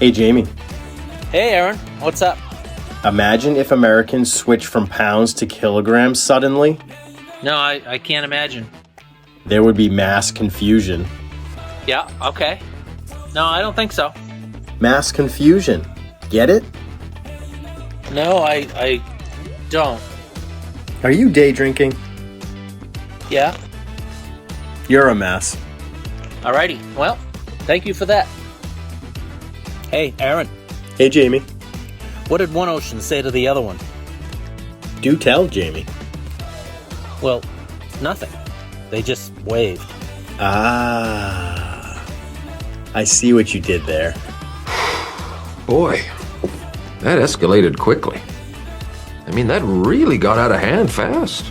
Hey, Jamie. Hey, Aaron. What's up? Imagine if Americans switched from pounds to kilograms suddenly. No, I can't imagine. There would be mass confusion. Yeah, okay. No, I don't think so. Mass confusion. Get it? No, I don't. Are you day drinking? Yeah? You're a mess. Alrighty. Well, thank you for that. Hey, Aaron. Hey, Jamie. What did one ocean say to the other one? Do tell, Jamie. Well, nothing. They just waved. Ah. I see what you did there. Boy, that escalated quickly. I mean, that really got out of hand fast.